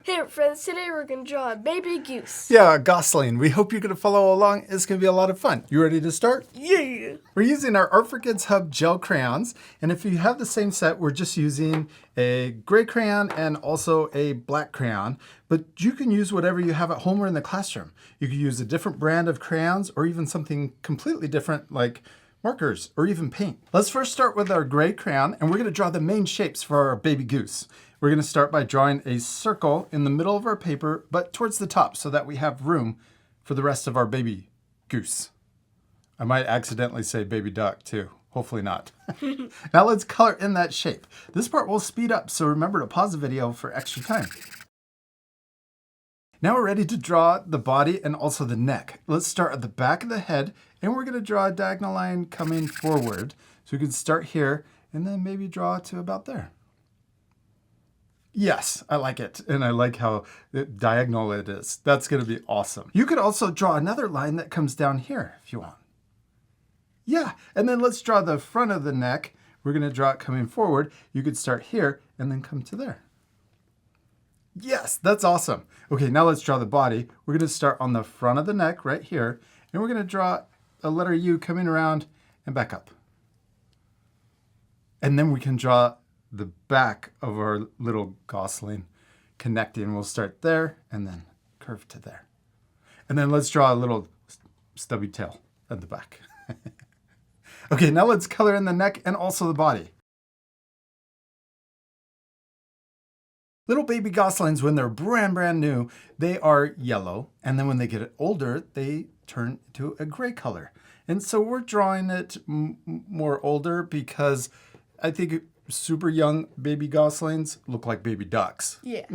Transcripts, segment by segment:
Hey friends, today we're going to draw a baby goose. Yeah, Gosling. We hope you're going to follow along. It's going to be a lot of fun. You ready to start? Yeah. We're using our Art for Kids Hub gel crayons. And if you have the same set, we're just using a gray crayon and also a black crayon. But you can use whatever you have at home or in the classroom. You could use a different brand of crayons or even something completely different like markers or even paint. Let's first start with our gray crayon and we're going to draw the main shapes for our baby goose. We're going to start by drawing a circle in the middle of our paper, but towards the top so that we have room for the rest of our baby goose. I might accidentally say baby duck too. Hopefully not. Now let's color in that shape. This part will speed up, so remember to pause the video for extra time. Now we're ready to draw the body and also the neck. Let's start at the back of the head, and we're going to draw a diagonal line coming forward. So we can start here and then maybe draw to about there. Yes, I like it. And I like how diagonal it is. That's going to be awesome. You could also draw another line that comes down here if you want. Yeah, and then let's draw the front of the neck. We're going to draw it coming forward. You could start here and then come to there. Yes, that's awesome. Okay, now let's draw the body. We're going to start on the front of the neck right here. And we're going to draw a letter U coming around and back up. And then we can draw the back of our little gosling connecting. We'll start there and then curve to there. And then let's draw a little stubby tail at the back. Okay, now let's color in the neck and also the body. Little baby goslings, when they're brand new, they are yellow. And then when they get older, they turn to a gray color. And so we're drawing it more older because I think super young baby goslings look like baby ducks. Yeah.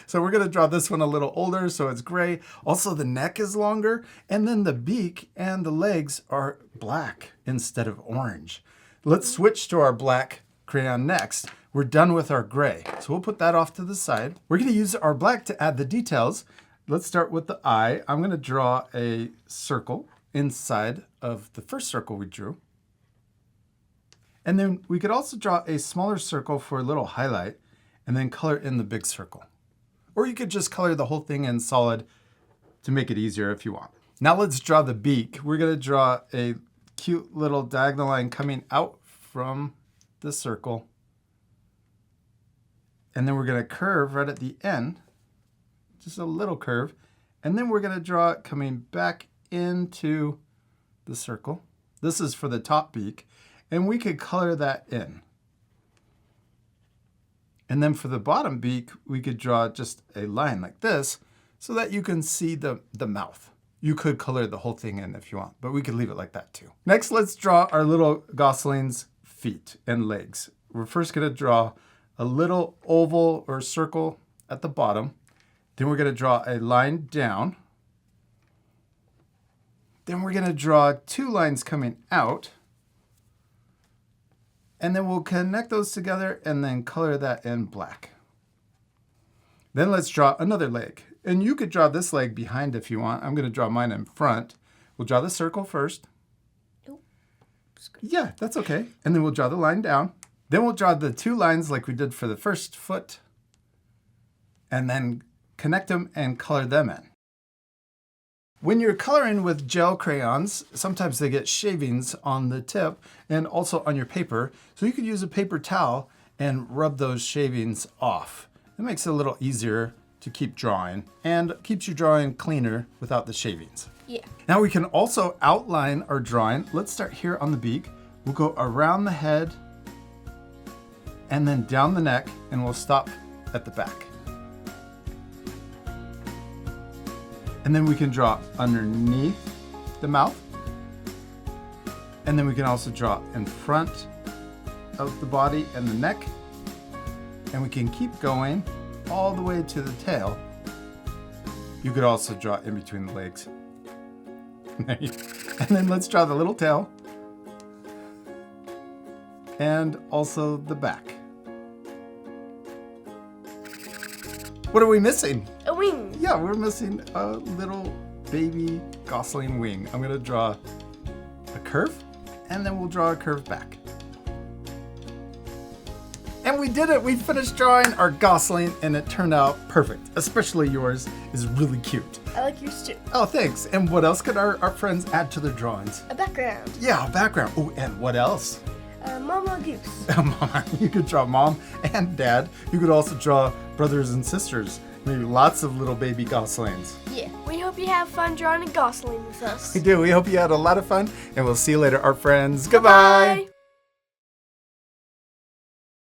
So we're going to draw this one a little older, so it's gray. Also, the neck is longer, and then the beak and the legs are black instead of orange. Let's switch to our black crayon next. We're done with our gray, so we'll put that off to the side. We're going to use our black to add the details. Let's start with the eye. I'm going to draw a circle inside of the first circle we drew. And then we could also draw a smaller circle for a little highlight and then color in the big circle. Or you could just color the whole thing in solid to make it easier if you want. Now let's draw the beak. We're going to draw a cute little diagonal line coming out from the circle. And then we're going to curve right at the end, just a little curve. And then we're going to draw it coming back into the circle. This is for the top beak. And we could color that in. And then for the bottom beak, we could draw just a line like this so that you can see the mouth. You could color the whole thing in if you want, but we could leave it like that too. Next, let's draw our little gosling's feet and legs. We're first going to draw a little oval or circle at the bottom. Then we're going to draw a line down. Then we're going to draw two lines coming out. And then we'll connect those together and then color that in black. Then let's draw another leg. And you could draw this leg behind if you want. I'm going to draw mine in front. We'll draw the circle first. Nope. Yeah, that's okay. And then we'll draw the line down. Then we'll draw the two lines like we did for the first foot. And then connect them and color them in. When you're coloring with gel crayons, sometimes they get shavings on the tip and also on your paper. So you could use a paper towel and rub those shavings off. It makes it a little easier to keep drawing and keeps your drawing cleaner without the shavings. Yeah. Now we can also outline our drawing. Let's start here on the beak. We'll go around the head and then down the neck, and we'll stop at the back. And then we can draw underneath the mouth. And then we can also draw in front of the body and the neck. And we can keep going all the way to the tail. You could also draw in between the legs. And then let's draw the little tail. And also the back. What are we missing? A wing. Yeah, we're missing a little baby gosling wing. I'm going to draw a curve, and then we'll draw a curve back. And we did it. We finished drawing our Gosling, and it turned out perfect. Especially yours is really cute. I like yours too. Oh, thanks. And what else could our friends add to their drawings? A background. Yeah, a background. Oh, and what else? Mama Goose. Mom, you could draw mom and dad. You could also draw brothers and sisters. Maybe lots of little baby Goslings. Yeah. We hope you have fun drawing a Gosling with us. We do. We hope you had a lot of fun, and we'll see you later, our friends. Goodbye. Bye.